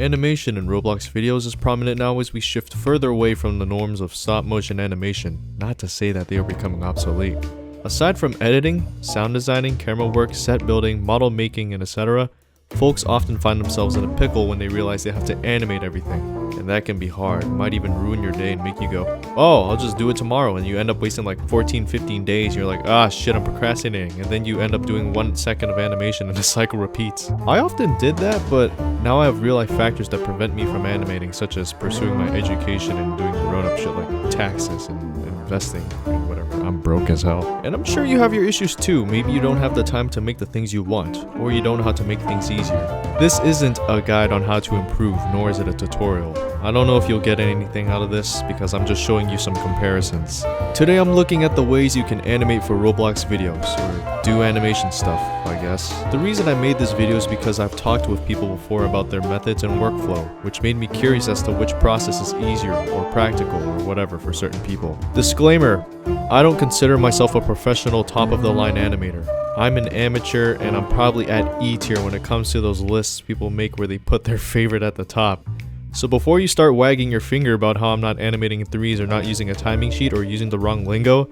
Animation in Roblox videos is prominent now as we shift further away from the norms of stop-motion animation, not to say that they are becoming obsolete. Aside from editing, sound designing, camera work, set building, model making, and etc., folks often find themselves in a pickle when they realize they have to animate everything. And that can be hard, might even ruin your day and make you go, oh, I'll just do it tomorrow, and you end up wasting like 14-15 days, you're like, ah shit, I'm procrastinating, and then you end up doing 1 second of animation and the cycle repeats. I often did that, but now I have real life factors that prevent me from animating, such as pursuing my education and doing grown-up shit like taxes and investing and whatever. I'm broke as hell. And I'm sure you have your issues too. Maybe you don't have the time to make the things you want, or you don't know how to make things easier. This isn't a guide on how to improve, nor is it a tutorial. I don't know if you'll get anything out of this because I'm just showing you some comparisons. Today I'm looking at the ways you can animate for Roblox videos, or do animation stuff, I guess. The reason I made this video is because I've talked with people before about their methods and workflow, which made me curious as to which process is easier or practical or whatever for certain people. Disclaimer, I don't consider myself a professional top-of-the-line animator. I'm an amateur and I'm probably at E tier when it comes to those lists people make where they put their favorite at the top. So before you start wagging your finger about how I'm not animating in threes or not using a timing sheet or using the wrong lingo,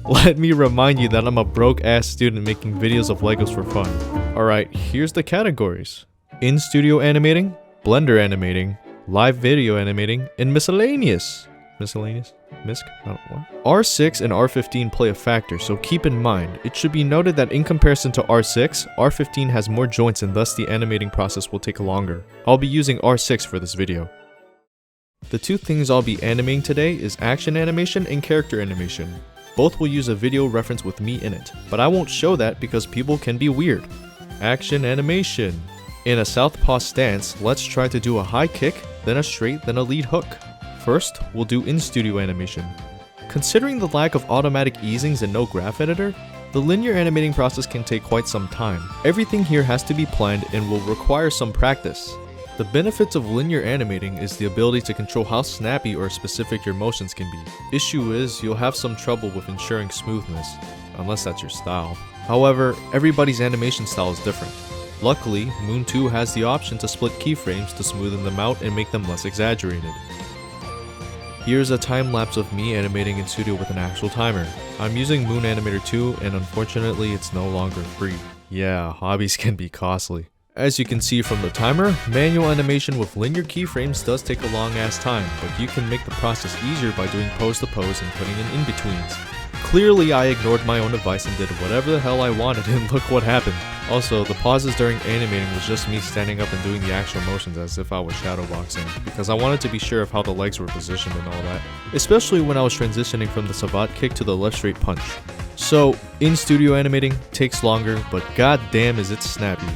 let me remind you that I'm a broke-ass student making videos of Legos for fun. Alright, here's the categories. In-studio animating, Blender animating, live video animating, and miscellaneous. Miscellaneous? Misc? I don't know what. R6 and R15 play a factor, so keep in mind, it should be noted that in comparison to R6, R15 has more joints and thus the animating process will take longer. I'll be using R6 for this video. The two things I'll be animating today is action animation and character animation. Both will use a video reference with me in it, but I won't show that because people can be weird. Action animation. In a southpaw stance, let's try to do a high kick, then a straight, then a lead hook. First, we'll do in-studio animation. Considering the lack of automatic easings and no graph editor, the linear animating process can take quite some time. Everything here has to be planned and will require some practice. The benefits of linear animating is the ability to control how snappy or specific your motions can be. Issue is, you'll have some trouble with ensuring smoothness, unless that's your style. However, everybody's animation style is different. Luckily, Moon 2 has the option to split keyframes to smoothen them out and make them less exaggerated. Here's a time lapse of me animating in studio with an actual timer. I'm using Moon Animator 2 and unfortunately it's no longer free. Yeah, hobbies can be costly. As you can see from the timer, manual animation with linear keyframes does take a long ass time, but you can make the process easier by doing pose to pose and putting in in-betweens. Clearly I ignored my own advice and did whatever the hell I wanted and look what happened. Also, the pauses during animating was just me standing up and doing the actual motions as if I was shadowboxing, because I wanted to be sure of how the legs were positioned and all that, especially when I was transitioning from the savate kick to the left straight punch. So, in-studio animating takes longer, but goddamn is it snappy.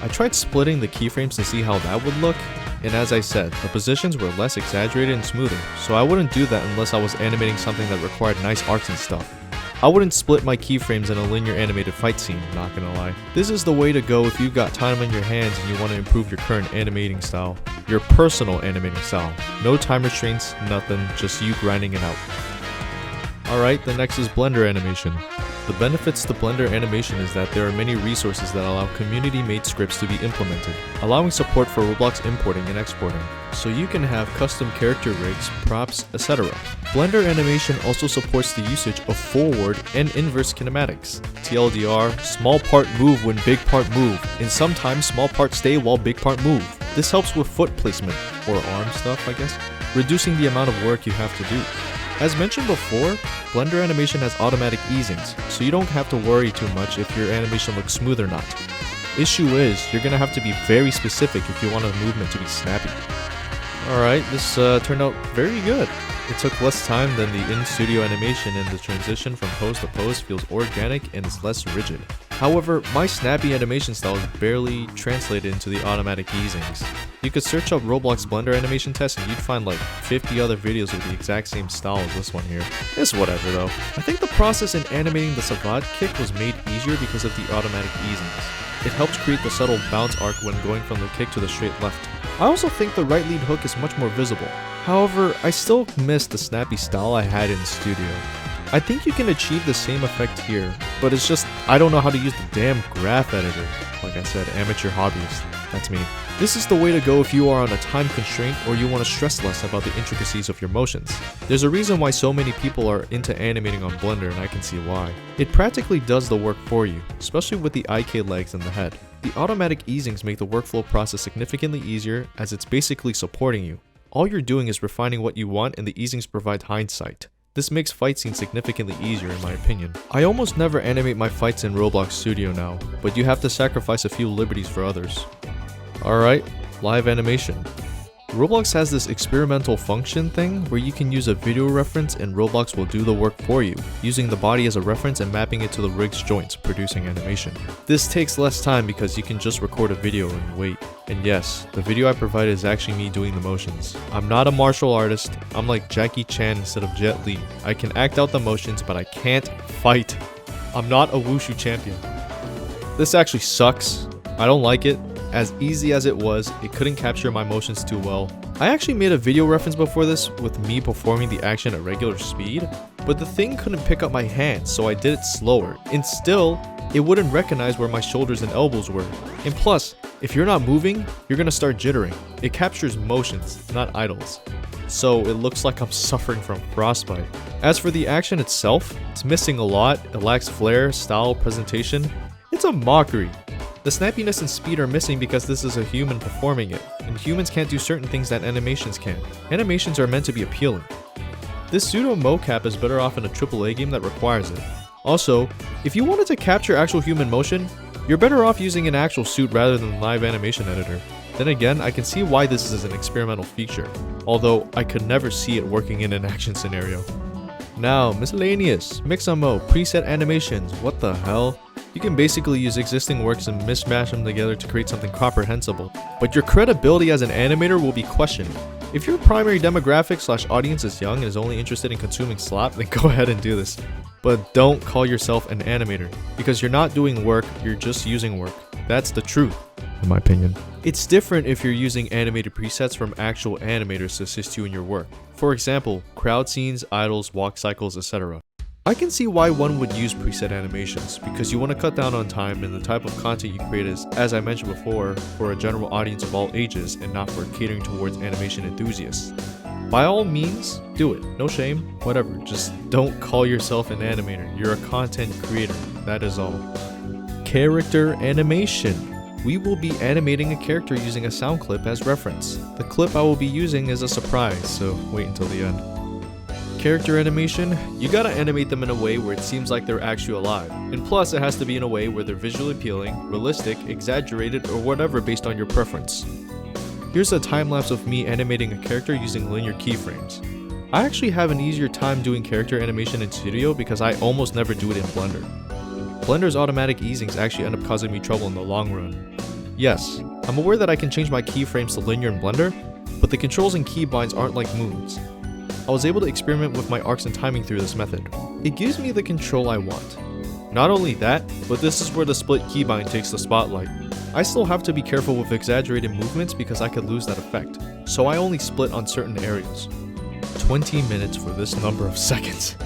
I tried splitting the keyframes to see how that would look, and as I said, the positions were less exaggerated and smoother, so I wouldn't do that unless I was animating something that required nice arcs and stuff. I wouldn't split my keyframes in a linear animated fight scene, not gonna lie. This is the way to go if you've got time on your hands and you want to improve your current animating style. Your personal animating style. No time restraints, nothing, just you grinding it out. Alright, the next is Blender animation. The benefits to Blender animation is that there are many resources that allow community-made scripts to be implemented, allowing support for Roblox importing and exporting, so you can have custom character rigs, props, etc. Blender animation also supports the usage of forward and inverse kinematics, TLDR, small part move when big part move, and sometimes small part stay while big part move. This helps with foot placement, or arm stuff I guess, reducing the amount of work you have to do. As mentioned before, Blender animation has automatic easings, so you don't have to worry too much if your animation looks smooth or not. Issue is, you're gonna have to be very specific if you want a movement to be snappy. Alright, this turned out very good. It took less time than the in-studio animation and the transition from pose to pose feels organic and is less rigid. However, my snappy animation style is barely translated into the automatic easings. You could search up Roblox Blender animation test and you'd find like 50 other videos with the exact same style as this one here. It's whatever though. I think the process in animating the savate kick was made easier because of the automatic easings. It helps create the subtle bounce arc when going from the kick to the straight left. I also think the right lead hook is much more visible. However, I still miss the snappy style I had in studio. I think you can achieve the same effect here, but it's just I don't know how to use the damn graph editor. Like I said, amateur hobbyist. That's me. This is the way to go if you are on a time constraint or you want to stress less about the intricacies of your motions. There's a reason why so many people are into animating on Blender, and I can see why. It practically does the work for you, especially with the IK legs and the head. The automatic easings make the workflow process significantly easier as it's basically supporting you. All you're doing is refining what you want, and the easings provide hindsight. This makes fight scenes significantly easier in my opinion. I almost never animate my fights in Roblox Studio now, but you have to sacrifice a few liberties for others. Alright, live animation. Roblox has this experimental function thing where you can use a video reference and Roblox will do the work for you, using the body as a reference and mapping it to the rig's joints, producing animation. This takes less time because you can just record a video and wait. And yes, the video I provided is actually me doing the motions. I'm not a martial artist, I'm like Jackie Chan instead of Jet Li. I can act out the motions, but I can't fight. I'm not a wushu champion. This actually sucks. I don't like it. As easy as it was, it couldn't capture my motions too well. I actually made a video reference before this with me performing the action at regular speed, but the thing couldn't pick up my hands, so I did it slower, and still, it wouldn't recognize where my shoulders and elbows were. And plus, if you're not moving, you're gonna start jittering. It captures motions, not idles. So it looks like I'm suffering from frostbite. As for the action itself, it's missing a lot. It lacks flair, style, presentation. It's a mockery. The snappiness and speed are missing because this is a human performing it, and humans can't do certain things that animations can. Animations are meant to be appealing. This pseudo mocap is better off in a AAA game that requires it. Also, if you wanted to capture actual human motion, you're better off using an actual suit rather than live animation editor. Then again, I can see why this is an experimental feature, although I could never see it working in an action scenario. Now, Miscellaneous, Mix-a-Mo, preset animations, what the hell? You can basically use existing works and mishmash them together to create something comprehensible, but your credibility as an animator will be questioned. If your primary demographic / audience is young and is only interested in consuming slop, then go ahead and do this. But don't call yourself an animator, because you're not doing work, you're just using work. That's the truth, in my opinion. It's different if you're using animated presets from actual animators to assist you in your work. For example, crowd scenes, idols, walk cycles, etc. I can see why one would use preset animations, because you want to cut down on time and the type of content you create is, as I mentioned before, for a general audience of all ages and not for catering towards animation enthusiasts. By all means, do it. No shame, whatever. Just don't call yourself an animator. You're a content creator. That is all. Character animation. We will be animating a character using a sound clip as reference. The clip I will be using is a surprise, so wait until the end. Character animation, you gotta animate them in a way where it seems like they're actually alive. And plus, it has to be in a way where they're visually appealing, realistic, exaggerated, or whatever based on your preference. Here's a time-lapse of me animating a character using linear keyframes. I actually have an easier time doing character animation in Studio because I almost never do it in Blender. Blender's automatic easings actually end up causing me trouble in the long run. Yes, I'm aware that I can change my keyframes to linear in Blender, but the controls and keybinds aren't like moons. I was able to experiment with my arcs and timing through this method. It gives me the control I want. Not only that, but this is where the split keybind takes the spotlight. I still have to be careful with exaggerated movements because I could lose that effect, so I only split on certain areas. 20 minutes for this number of seconds.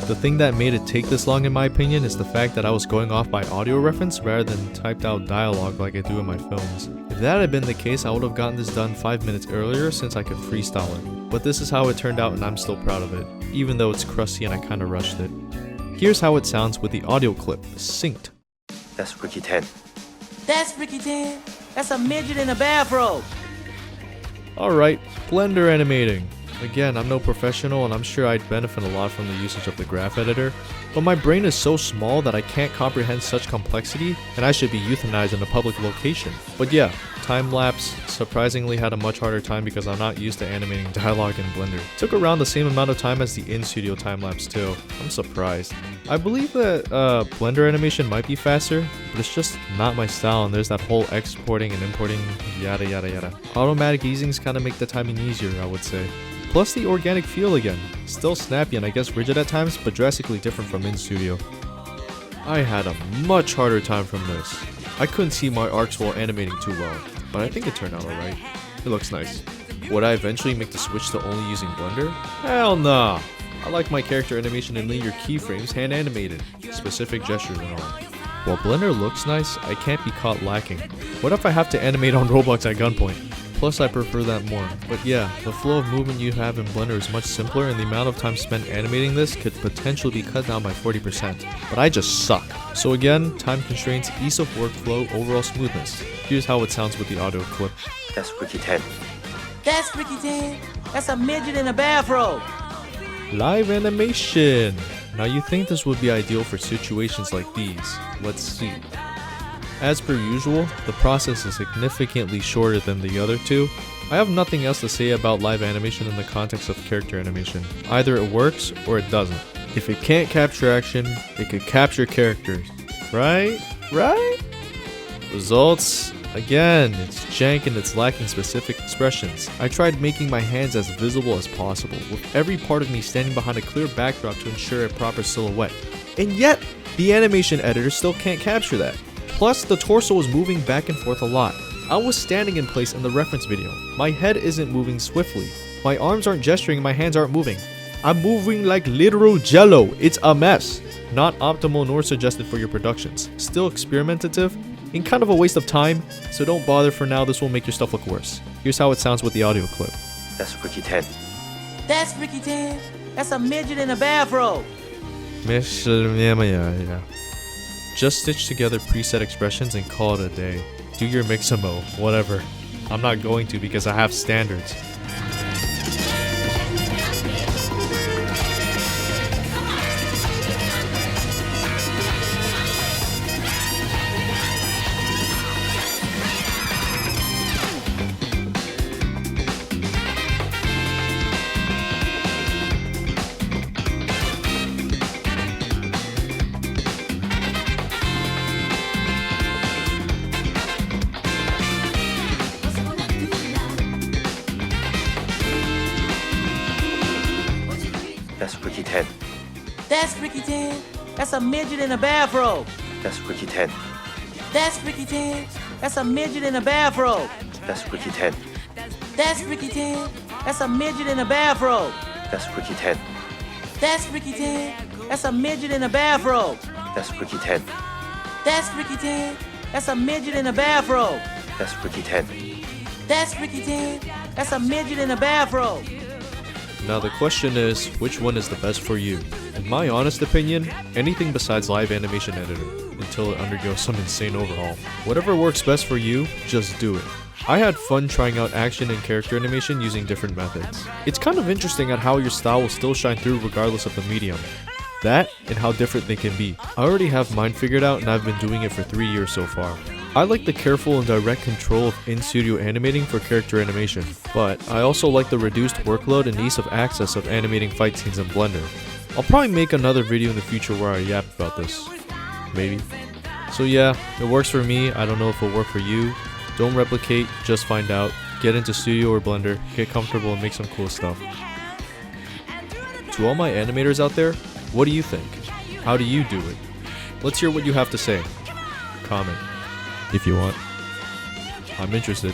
The thing that made it take this long in my opinion is the fact that I was going off by audio reference rather than typed out dialogue like I do in my films. If that had been the case, I would have gotten this done 5 minutes earlier since I could freestyle it. But this is how it turned out and I'm still proud of it, even though it's crusty and I kinda rushed it. Here's how it sounds with the audio clip synced. That's Ricky 10. That's Ricky 10. That's a midget in a bathrobe. Alright, Blender animating. Again, I'm no professional and I'm sure I'd benefit a lot from the usage of the graph editor, but my brain is so small that I can't comprehend such complexity and I should be euthanized in a public location. But yeah, time-lapse surprisingly had a much harder time because I'm not used to animating dialogue in Blender. It took around the same amount of time as the in-studio time-lapse too. I'm surprised. I believe that Blender animation might be faster, but it's just not my style and there's that whole exporting and importing yada yada yada. Automatic easings kinda make the timing easier, I would say. Plus the organic feel again. Still snappy and I guess rigid at times, but drastically different from in-studio. I had a much harder time from this. I couldn't see my arcs while animating too well, but I think it turned out alright. It looks nice. Would I eventually make the switch to only using Blender? Hell nah! I like my character animation in linear keyframes hand animated, specific gestures and all. While Blender looks nice, I can't be caught lacking. What if I have to animate on Roblox at gunpoint? Plus I prefer that more. But yeah, the flow of movement you have in Blender is much simpler and the amount of time spent animating this could potentially be cut down by 40%. But I just suck. So again, time constraints, ease of workflow, overall smoothness. Here's how it sounds with the audio clip. That's Ricky 10. That's Ricky 10. That's a midget in a bathrobe. Live animation! Now you think this would be ideal for situations like these. Let's see. As per usual, the process is significantly shorter than the other two. I have nothing else to say about live animation in the context of character animation. Either it works or it doesn't. If it can't capture action, it could capture characters. Right? Right? Results? Again, it's jank and it's lacking specific expressions. I tried making my hands as visible as possible, with every part of me standing behind a clear backdrop to ensure a proper silhouette. And yet, the animation editor still can't capture that. Plus, the torso was moving back and forth a lot. I was standing in place in the reference video. My head isn't moving swiftly. My arms aren't gesturing and my hands aren't moving. I'm moving like literal jello. It's a mess. Not optimal nor suggested for your productions. Still experimentative and kind of a waste of time, so don't bother for now, this will make your stuff look worse. Here's how it sounds with the audio clip. That's Ricky 10. That's Ricky 10. That's a midget in a bathrobe. Just stitch together preset expressions and call it a day. Do your mix-a-mo, whatever. I'm not going to because I have standards. That's Ricky 10. That's Ricky 10. That's a midget in a bathrobe. That's Ricky 10. That's Ricky 10. That's a midget in a bathrobe. That's Ricky 10. That's Ricky 10. That's a midget in a bathrobe. That's Ricky 10. That's Ricky 10. That's a midget in a bathrobe. That's Ricky 10. That's Ricky 10. That's a midget in a bathrobe. That's Ricky 10. That's Ricky 10. That's a midget in a bathrobe. Now the question is, which one is the best for you? In my honest opinion, anything besides live animation editor, until it undergoes some insane overhaul. Whatever works best for you, just do it. I had fun trying out action and character animation using different methods. It's kind of interesting at how your style will still shine through regardless of the medium. That, and how different they can be. I already have mine figured out and I've been doing it for 3 years so far. I like the careful and direct control of in-studio animating for character animation, but I also like the reduced workload and ease of access of animating fight scenes in Blender. I'll probably make another video in the future where I yap about this. Maybe. So yeah, it works for me, I don't know if it'll work for you. Don't replicate, just find out. Get into Studio or Blender, get comfortable and make some cool stuff. To all my animators out there, what do you think? How do you do it? Let's hear what you have to say. Comment. If you want. I'm interested.